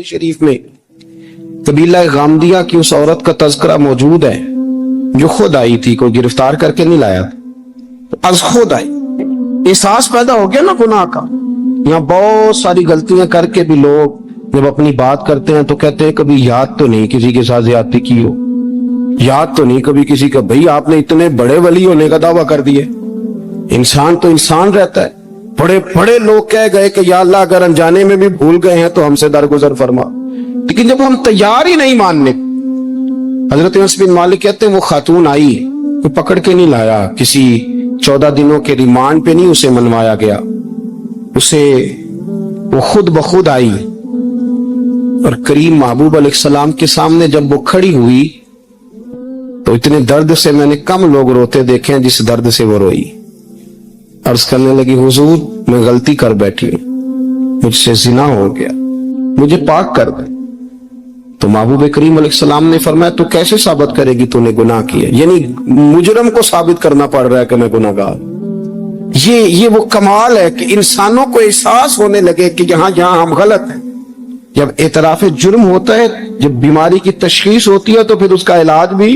شریف میں قبیلہ غامدیہ کی اس عورت کا تذکرہ موجود ہے جو خود آئی تھی، کوئی گرفتار کر کے نہیں لایا تھا، از خود آئی۔ احساس پیدا ہو گیا نا گناہ کا۔ یہاں بہت ساری غلطیاں کر کے بھی لوگ جب اپنی بات کرتے ہیں تو کہتے ہیں کبھی یاد تو نہیں کسی کے ساتھ زیادتی کی ہو، یاد تو نہیں کبھی کسی کا۔ بھئی آپ نے اتنے بڑے ولی ہونے کا دعویٰ کر دیے۔ انسان تو انسان رہتا ہے۔ بڑے بڑے لوگ کہہ گئے کہ یا اللہ اگر انجانے میں بھی بھول گئے ہیں تو ہم سے درگزر فرما، لیکن جب ہم تیار ہی نہیں ماننے۔ حضرت انس بن مالک کہتے ہیں وہ خاتون آئی، وہ پکڑ کے نہیں لایا، کسی 14 دنوں کے ریمانڈ پہ نہیں اسے منوایا گیا، اسے وہ خود بخود آئی اور کریم محبوب علیہ السلام کے سامنے جب وہ کھڑی ہوئی تو اتنے درد سے میں نے کم لوگ روتے دیکھے ہیں جس درد سے وہ روئی۔ عرض کرنے لگی حضور میں غلطی کر بیٹھی ہوں، مجھ سے زنا ہو گیا، مجھے پاک کر دے۔ تو محبوب کریم علیہ السلام نے فرمایا تو کیسے ثابت کرے گی تو نے گناہ کیا؟ یعنی مجرم کو ثابت کرنا پڑ رہا ہے کہ میں گناہ گار۔ یہ وہ کمال ہے کہ انسانوں کو احساس ہونے لگے کہ یہاں ہم غلط ہیں۔ جب اعتراف جرم ہوتا ہے، جب بیماری کی تشخیص ہوتی ہے تو پھر اس کا علاج بھی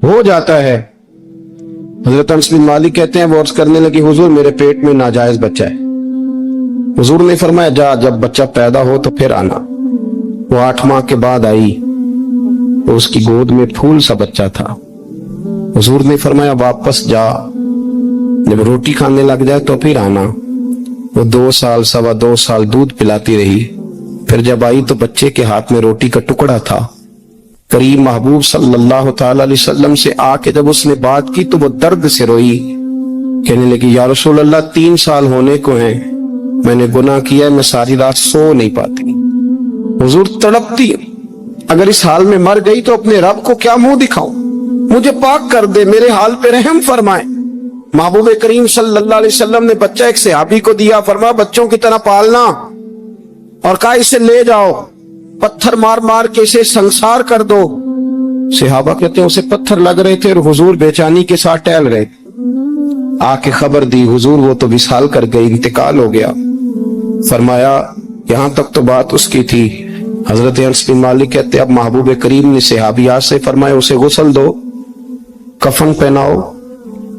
ہو جاتا ہے۔ حضرت انس بن مالک کہتے ہیں وہ عرض کرنے لگی حضور میرے پیٹ میں ناجائز بچہ ہے۔ حضور نے فرمایا جا جب بچہ پیدا ہو تو پھر آنا۔ وہ 8 ماہ کے بعد آئی تو اس کی گود میں پھول سا بچہ تھا۔ حضور نے فرمایا واپس جا، جب روٹی کھانے لگ جائے تو پھر آنا۔ وہ 2 سال 2.25 سال دودھ پلاتی رہی، پھر جب آئی تو بچے کے ہاتھ میں روٹی کا ٹکڑا تھا۔ کریم محبوب صلی اللہ تعالی علیہ وسلم سے آ کے جب اس نے بات کی تو وہ درد سے روئی، کہنے لگی یا رسول اللہ 3 سال ہونے کو ہیں، میں نے گناہ کیا ہے، میں ساری رات سو نہیں پاتی۔ حضور تڑپتی، اگر اس حال میں مر گئی تو اپنے رب کو کیا منہ دکھاؤں، مجھے پاک کر دے، میرے حال پہ رحم فرمائے۔ محبوب کریم صلی اللہ علیہ وسلم نے بچہ ایک صحابی کو دیا، فرمایا بچوں کی طرح پالنا، اور کہا اسے لے جاؤ، پتھر مار مار کے اسے سنسار کر دو۔ صحابہ کہتے ہیں اسے پتھر لگ رہے تھے اور حضور بے چینی کے ساتھ ٹہل رہے تھے۔ آ کے خبر دی حضور وہ تو وصال کر گئی، انتقال ہو گیا۔ فرمایا یہاں تک تو بات اس کی تھی۔ حضرت انس بن مالک کہتے اب محبوب کریم نے صحابیات سے فرمایا اسے غسل دو، کفن پہناؤ،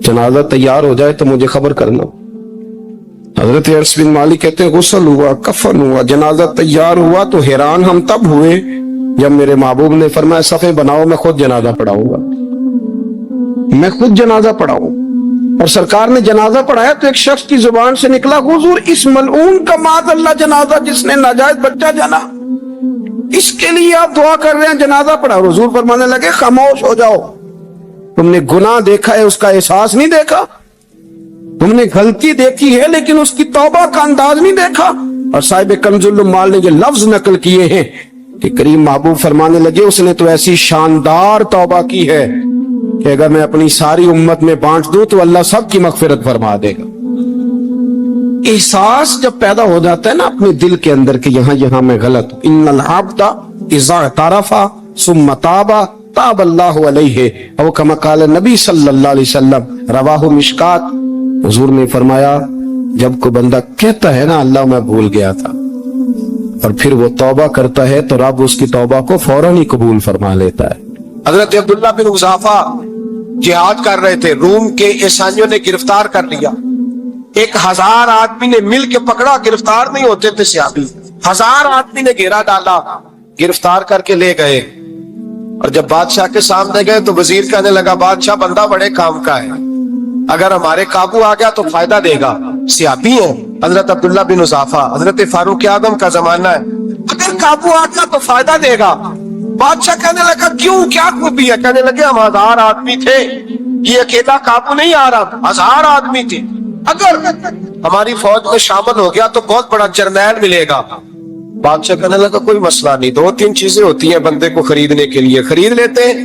جنازہ تیار ہو جائے تو مجھے خبر کرنا۔ حضرت انس بن مالک کہتے ہیں غسل ہوا، کفن ہوا، جنازہ تیار ہوا تو حیران ہم تب ہوئے جب میرے محبوب نے فرمایا صفیں بناؤ، میں خود جنازہ پڑھاؤں گا، میں خود جنازہ پڑھاؤں۔ اور سرکار نے جنازہ پڑھایا تو ایک شخص کی زبان سے نکلا حضور اس ملعون کا معاذ اللہ جنازہ جس نے ناجائز بچہ جنا، اس کے لیے آپ دعا کر رہے ہیں، جنازہ پڑھا۔ حضور فرمانے لگے خاموش ہو جاؤ، تم نے گناہ دیکھا ہے، اس کا احساس نہیں دیکھا، تم نے غلطی دیکھی ہے لیکن اس کی توبہ کا انداز نہیں دیکھا۔ اور صاحب کنز العمال نے یہ لفظ نقل کیے ہیں کہ کریم محبوب فرمانے لگے اس نے تو ایسی شاندار توبہ کی ہے کہ اگر میں اپنی ساری امت میں بانٹ دوں تو اللہ سب کی مغفرت فرما دے گا۔ احساس جب پیدا ہو جاتا ہے نا اپنے دل کے اندر کہ یہاں میں غلط ہوں، ان العبد اذا اعترف ثم تاب تاب اللہ علیہ او کما قال نبی صلی اللہ علیہ وسلم، رواہ مشکات۔ حضور نے فرمایا جب کوئی بندہ کہتا ہے نا اللہ میں بھول گیا تھا، اور پھر وہ توبہ کرتا ہے تو رب اس کی توبہ کو فوراً ہی قبول فرما لیتا ہے۔ حضرت عبداللہ بن حذافہ جہاد کر رہے تھے، روم کے عیسائیوں نے گرفتار کر لیا، 1000 آدمی نے مل کے پکڑا، گرفتار نہیں ہوتے تھے صحابی، 1000 آدمی نے گھیرا ڈالا، گرفتار کر کے لے گئے۔ اور جب بادشاہ کے سامنے گئے تو وزیر کہنے لگا بادشاہ بندہ بڑے کام کا ہے، اگر ہمارے قابو آ گیا تو فائدہ دے گا، صحابی ہیں حضرت عبداللہ بن حذافہ، حضرت فاروق اعظم کا زمانہ ہے، اگر قابو آ گیا تو فائدہ دے گا۔ بادشاہ کہنے لگا کیوں، کیا خوبی ہے؟ کہنے لگے ہم 1000 آدمی تھے، یہ اکیلا قابو نہیں آ رہا، 1000 آدمی تھے، اگر ہماری فوج میں شامل ہو گیا تو بہت بڑا جرنیل ملے گا۔ بادشاہ کہنے لگا کوئی مسئلہ نہیں، 2-3 چیزیں ہوتی ہیں بندے کو خریدنے کے لیے، خرید لیتے ہیں۔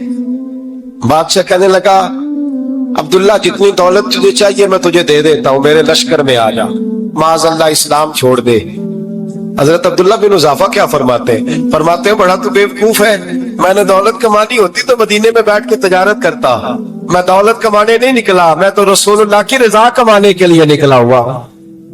بادشاہ کہنے لگا عبداللہ جتنی دولت تجھے چاہیے میں تجھے دے دیتا ہوں، میرے لشکر میں آ جا، معاذ اللہ اسلام چھوڑ دے۔ حضرت عبداللہ بن حذافہ کیا فرماتے ہیں بڑا تو بیوقوف ہے، میں نے دولت کمانی ہوتی تو مدینے میں بیٹھ کے تجارت کرتا، میں دولت کمانے نہیں نکلا، میں تو رسول اللہ کی رضا کمانے کے لیے نکلا ہوا۔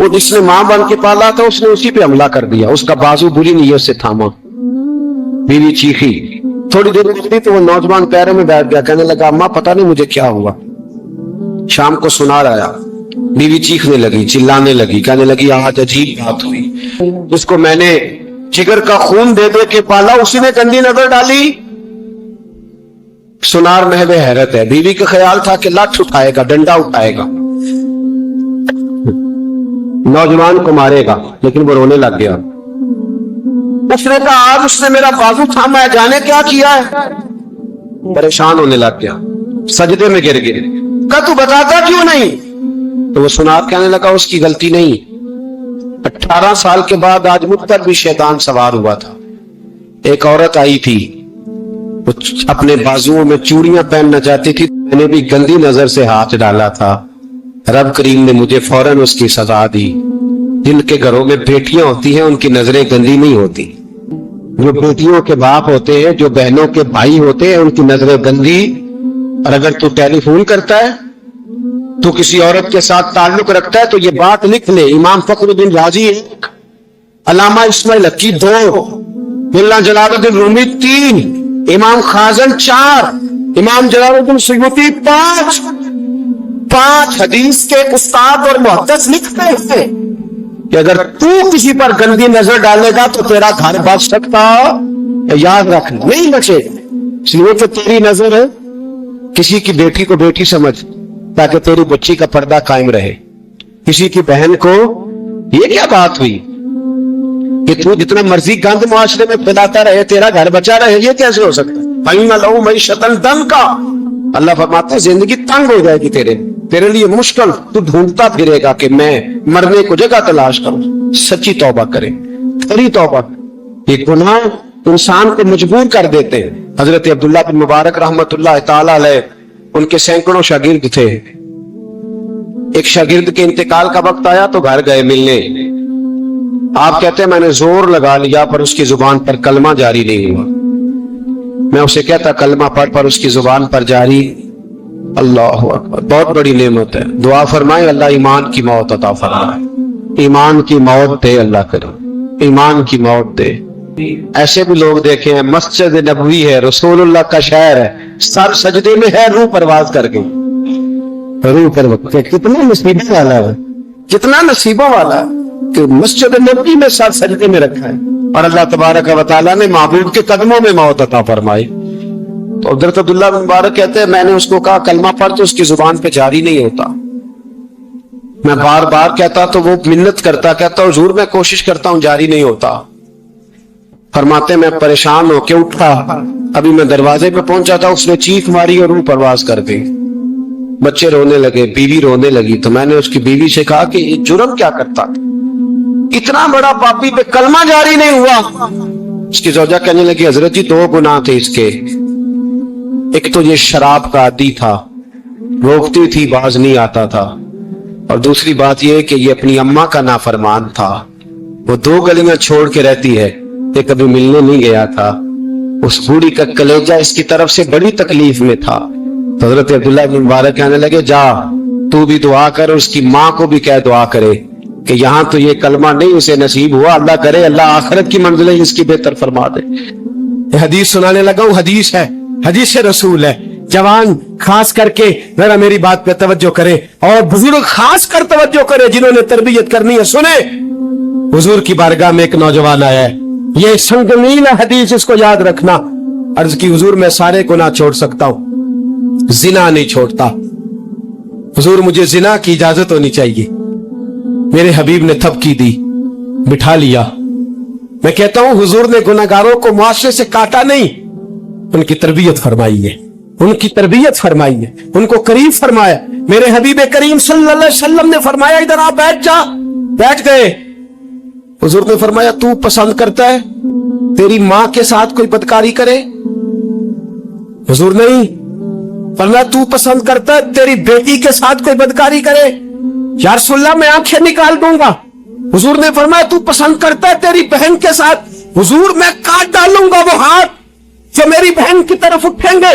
وہ جس نے ماں بن کے پالا تھا اس نے اسی پہ حملہ کر دیا، اس کا بازو بری نیت سے تھاما، بیوی چیخی، تھوڑی دیر گزری تو وہ نوجوان پیروں میں بیٹھ گیا، کہنے لگا اماں پتہ نہیں مجھے کیا ہوا۔ شام کو سنار آیا، بیوی چیخنے لگی، چلانے لگی، کہنے لگی آج عجیب بات ہوئی، جس کو میں نے جگر کا خون دے دے کے پالا اسی نے گندی نظر ڈالی۔ سنار محو حیرت ہے، بیوی کا خیال تھا کہ لاٹھ اٹھائے گا، ڈنڈا اٹھائے گا، نوجوان کو مارے گا، لیکن وہ رونے لگ گیا۔ اس نے کہا آج اس نے میرا بازو تھاما ہے، جانے کیا کیا ہے، پریشان ہونے لگ گیا، سجدے میں گر گئے، کہا تو بتاتا کیوں نہیں؟ تو وہ سنار کہنے لگا اس کی غلطی نہیں، 18 سال کے بعد آج مجھ پر بھی شیطان سوار ہوا تھا۔ ایک عورت آئی تھی، وہ اپنے بازوؤں میں چوڑیاں پہننا چاہتی تھی، میں نے بھی گندی نظر سے ہاتھ ڈالا تھا، رب کریم نے مجھے فوراً اس کی سزا دی۔ جن کے گھروں میں بیٹیاں ہوتی ہیں ان کی نظریں گندی نہیں ہوتی، جو بیٹیوں کے باپ ہوتے ہیں، جو بہنوں کے بھائی ہوتے ہیں، ان کی نظریں گندی۔ اور اگر تو ٹیلی فون کرتا ہے، تو کسی عورت کے ساتھ تعلق رکھتا ہے، تو یہ بات لکھ لے، امام فخر الدین رازی 1، علامہ اسماعیل حقی 2، ملا جلال الدین رومی 3، امام خازن 4، امام جلال الدین سیوطی 5 حدیث کے استاد اور محدث لکھتے ہیں کہ اگر تو کسی پر گندی نظر ڈالے گا تو تیرا گھر بچ سکتا، یاد رکھ نہیں بچے، اس لیے کہ تیری نظر ہے، کسی کی بیٹی کو بیٹی سمجھ تاکہ تیری بچی کا پردہ قائم رہے، کسی کی بہن کو، یہ کیا بات ہوئی کہ تو جتنا مرضی گند معاشرے میں پھیلاتا رہے تیرا گھر بچا رہے، یہ کیسے ہو سکتا ہے؟ فَإِنَّ لَهُ مَعِيشَةً ضَنْكَ، اللہ فرماتا ہے زندگی تنگ ہو جائے گی تیرے لیے مشکل، تو ڈھونڈتا پھرے گا کہ میں مرنے کو جگہ تلاش کروں۔ سچی توبہ کرے، کھری توبہ۔ یہ گناہ انسان کو مجبور کر دیتے ہیں۔ حضرت عبداللہ بن مبارک رحمت اللہ تعالی علیہ، ان کے سینکڑوں شاگرد تھے، ایک شاگرد کے انتقال کا وقت آیا تو گھر گئے ملنے، آپ کہتے ہیں میں نے زور لگا لیا پر اس کی زبان پر کلمہ جاری نہیں ہوا، میں اسے کہتا کلمہ پڑھ پر اس کی زبان پر جاری، اللہ اکبر، بہت بڑی نعمت ہے، دعا فرمائیں اللہ ایمان کی موت عطا فرمائے، ایمان کی موت دے اللہ کرے، ایمان کی موت دے۔ ایسے بھی لوگ دیکھے ہیں، مسجد نبوی ہے، رسول اللہ کا شہر ہے، سر سجدے میں ہے، روح پرواز کر گئی، روح پرواز، کتنا نصیبوں والا ہے، کتنا نصیبوں والا ہے کہ مسجد نبوی میں سر سجدے میں رکھا ہے، اور اللہ تبارک و تعالیٰ نے محبوب کے قدموں میں موت عطا فرمائی۔ تو حضرت عبداللہ بن مبارک کہتے ہیں میں نے اس کو کہا کلمہ پڑھ تو اس کی زبان پہ جاری نہیں ہوتا، میں بار بار کہتا تو وہ منت کرتا، کہتا حضور میں کوشش کرتا ہوں جاری نہیں ہوتا۔ فرماتے میں پریشان ہو کے اٹھا، ابھی میں دروازے پہ پہنچا تھا، اس نے چیخ ماری اور روح پرواز کر گئی، بچے رونے لگے، بیوی رونے لگی، تو میں نے اس کی بیوی سے کہا کہ یہ جرم کیا کرتا تھا، اتنا بڑا پاپی پہ کلمہ جاری نہیں ہوا۔ اس کی زوجہ کہنے لگی حضرت جی 2 گناہ تھے اس کے، ایک تو یہ شراب کا عادی تھا، روکتی تھی باز نہیں آتا تھا، اور دوسری بات یہ کہ یہ اپنی اماں کا نافرمان تھا، وہ 2 گلیاں چھوڑ کے رہتی ہے، یہ کبھی ملنے نہیں گیا تھا، اس بوڑھی کا کلیجہ اس کی طرف سے بڑی تکلیف میں تھا۔ تو حضرت عبداللہ بن مبارک کہنے لگے جا تو بھی دعا کر، اس کی ماں کو بھی کہہ دعا کرے کہ یہاں تو یہ کلمہ نہیں اسے نصیب ہوا، اللہ کرے اللہ آخرت کی منزلیں اس کی بہتر فرما دے۔ حدیث سنانے لگا ہوں، حدیث ہے، حدیث رسول ہے، جوان خاص کر کے ذرا میری بات پہ توجہ کرے، اور بزرگ خاص کر توجہ کرے جنہوں نے تربیت کرنی ہے۔ سنے، حضور کی بارگاہ میں ایک نوجوان آیا ہے، یہ سنگین حدیث، اس کو یاد رکھنا۔ عرض کی حضور میں سارے گناہ چھوڑ سکتا ہوں، زنا نہیں چھوڑتا، حضور مجھے زنا کی اجازت ہونی چاہیے۔ میرے حبیب نے تھپکی دی، بٹھا لیا۔ میں کہتا ہوں حضور نے گناہگاروں کو معاشرے سے کاٹا نہیں، ان کی تربیت فرمائی ہے، ان کی تربیت فرمائی ہے، ان کو قریب فرمایا۔ میرے حبیب کریم صلی اللہ علیہ وسلم نے فرمایا ادھر آپ بیٹھ جا، بیٹھ گئے۔ حضور نے فرمایا تو پسند کرتا ہے تیری ماں کے ساتھ کوئی بدکاری کرے؟ حضور نہیں فرمایا تو پسند کرتا ہے تیری بیٹی کے ساتھ کوئی بدکاری کرے؟ یا رسول اللہ میں آنکھیں نکال دوں گا۔ حضور نے فرمایا تو پسند کرتا ہے تیری بہن کے ساتھ؟ حضور میں کاٹ ڈالوں گا وہ ہاتھ جو میری بہن کی طرف اٹھیں گے۔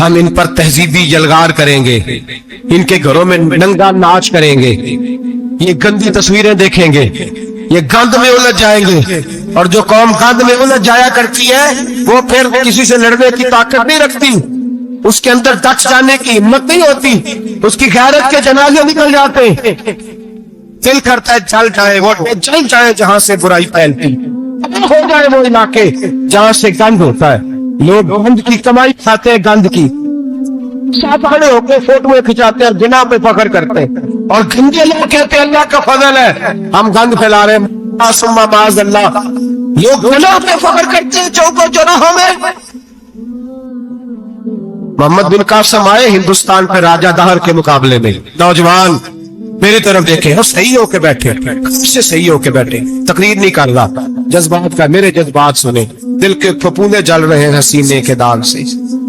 ہم ان پر تہذیبی یلغار کریں گے, ان کے گھروں میں ننگا ناچ کریں گے, یہ گندی تصویریں دیکھیں گے, یہ گند میں الجھ جائیں گے. اور جو قوم گند میں الجھ جایا کرتی ہے وہ پھر کسی سے لڑنے کی طاقت نہیں رکھتی, اس کے اندر ڈٹ جانے کی ہمت نہیں ہوتی, اس کی غیرت کے جنازے نکل جاتے. دل کرتا ہے جل جائے وہ جل جائے جہاں سے برائی پھیلتی, ہو جائے وہ علاقے جہاں سے گند ہوتا ہے. لوگ گند کی کمائی کھاتے ہیں, گند کی ساتھ کھڑے ہو کے فوٹویں کھچاتے ہیں اور گنا پہ فخر کرتے ہیں, اور گندے لوگ کہتے ہیں اللہ کا فضل ہے ہم گند پھیلا رہے ہیں. ثم معاذ اللہ, لوگ گنا پہ فخر کرتے ہیں چوکوں چوراہوں میں. محمد بن قاسم آئے ہندوستان پہ راجہ دہر کے مقابلے میں. نوجوان میری طرف دیکھیں, وہ صحیح ہو کے بیٹھے, سے صحیح ہو کے بیٹھے, تقریر نہیں کر رہا, جذبات کا, میرے جذبات سنیں, دل کے پھپوندے جل رہے ہیں سینے کے داغ سے.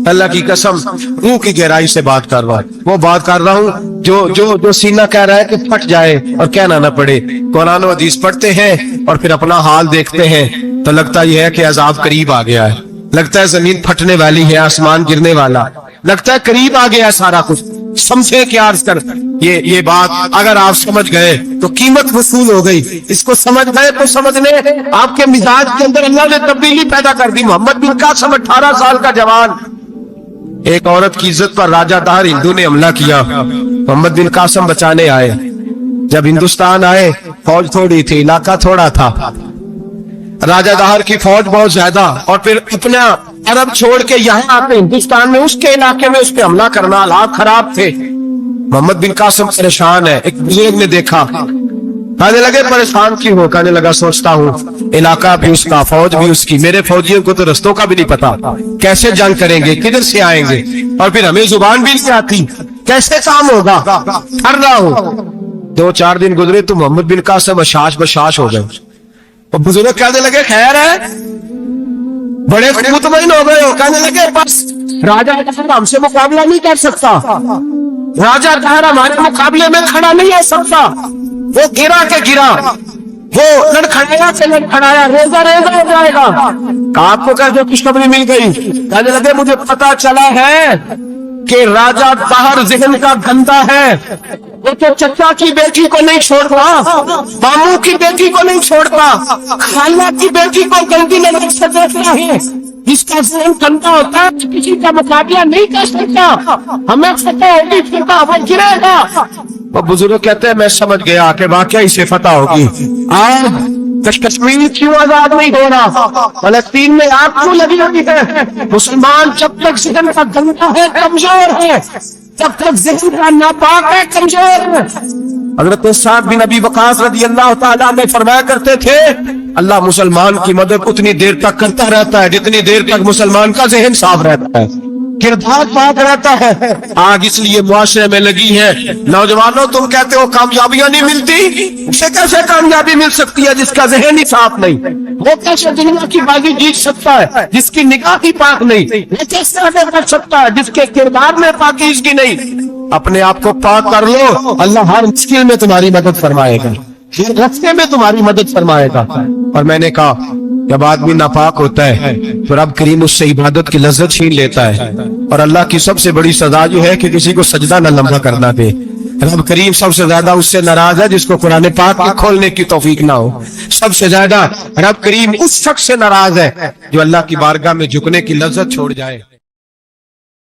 اللہ کی قسم روح کی گہرائی سے بات کر رہا ہوں, وہ بات کر رہا ہوں جو سینہ کہہ رہا ہے کہ پھٹ جائے اور کہنا نہ پڑے. قرآن و حدیث پڑھتے ہیں اور پھر اپنا حال دیکھتے ہیں تو لگتا یہ ہے کہ عذاب قریب آ گیا ہے, لگتا ہے زمین پھٹنے والی ہے, آسمان گرنے والا, لگتا ہے قریب آ گیا ہے سارا کچھ. سمجھے کیا عرض کر, یہ بات اگر آپ سمجھ گئے تو قیمت وصول ہو گئی. اس کو سمجھ گئے تو سمجھنے آپ کے مزاج کے اندر اللہ نے تبدیلی پیدا کر دی. محمد بن قاسم 18 سال کا جوان, ایک عورت کی عزت پر راجہ دہر ہندو نے حملہ کیا, محمد بن قاسم بچانے آئے. جب ہندوستان آئے فوج تھوڑی تھی, علاقہ تھوڑا تھا, راجہ دہر کی فوج بہت زیادہ, اور پھر اپنا عرب چھوڑ کے یہاں آتے ہندوستان میں اس کے علاقے میں اس پہ حملہ کرنا, حالات خراب تھے. محمد بن قاسم پریشان ہے. ایک بزرگ نے دیکھا, کہنے لگے پریشان کیوں ہو؟ کہنے لگا سوچتا ہوں علاقہ بھی اس کا, فوج بھی اس کی, میرے فوجیوں کو تو رستوں کا بھی نہیں پتا, کیسے جنگ کریں گے, کدھر سے آئیں گے, اور پھر ہمیں زبان بھی نہیں آتی, کیسے کام ہوگا, ڈر رہا ہوں. 2-4 دن گزرے تو محمد بن قاسم اشاش بشاش ہو گئے. اور بزرگ کہنے لگے خیر ہے, بڑے مطمئن ہو گئے ہو. کہنے لگے بس راجہ دہر ہم سے مقابلہ نہیں کر سکتا, راجہ دہر ہمارے مقابلے میں کھڑا نہیں ہو سکتا. وہ گرا کے گرا, وہ لڑکھڑایا سے لڑکھڑایا, ریزہ ریزہ ہو جائے گا. آپ کو کہتے خوشخبری مل گئی. کہنے لگے مجھے پتا چلا ہے کہ راجہ دہر ذہن کا گندا ہے, وہ تو چچا کی بیٹی کو نہیں چھوڑتا, ماموں کی بیٹی کو نہیں چھوڑتا, خالہ کی بیٹی کو گندی نظر سے دیکھتا ہے. جس کا ذہن گندا ہوتا ہے کسی کا مقابلہ نہیں کر سکتا, ہمیں فتح ہوگی, فتح وہ گرے گا. وہ بزرگ کہتے ہیں میں سمجھ گیا کہ واقعی سے فتح ہوگی. آج کشمیر کیوں آزاد نہیں ہو رہا, فلسطین میں آگ کیوں لگی ہوئی ہے؟ مسلمان جب تک ذہن کا گندا ہے کمزور ہے, جب تک ذہن کا ناپاک ہے کمزور ہے. حضرت سعد بن ابی وقاص رضی اللہ تعالیٰ میں فرمایا کرتے تھے اللہ مسلمان کی مدد اتنی دیر تک کرتا رہتا ہے جتنی دیر تک مسلمان کا ذہن صاف رہتا ہے, کردار پاک رہتا ہے. آگ اس لیے معاشرے میں لگی ہے. نوجوانوں تم کہتے ہو کامیابیاں نہیں ملتی, اسے کیسے کامیابی مل سکتی ہے جس کا ذہن ہی صاف نہیں؟ وہ کیسے دنیا کی بازی جیت سکتا ہے جس کی نگاہ ہی پاک نہیں؟ وہ کیسے آگے بڑھ سکتا ہے جس کے کردار میں پاکیزگی نہیں؟ اپنے آپ کو پاک کر لو, اللہ ہر مشکل میں تمہاری مدد فرمائے گا, راستے میں تمہاری مدد فرمائے گا. اور میں نے کہا جب آدمی ناپاک ہوتا ہے تو رب کریم اس سے عبادت کی لذت چھین لیتا ہے, اور اللہ کی سب سے بڑی سزا جو ہے کہ کسی کو سجدہ نہ لمبا کرنا دے. رب کریم سب سے زیادہ اس سے ناراض ہے جس کو قرآن پاک کے کھولنے کی توفیق نہ ہو. سب سے زیادہ رب کریم اس شخص سے ناراض ہے جو اللہ کی بارگاہ میں جھکنے کی لذت چھوڑ جائے.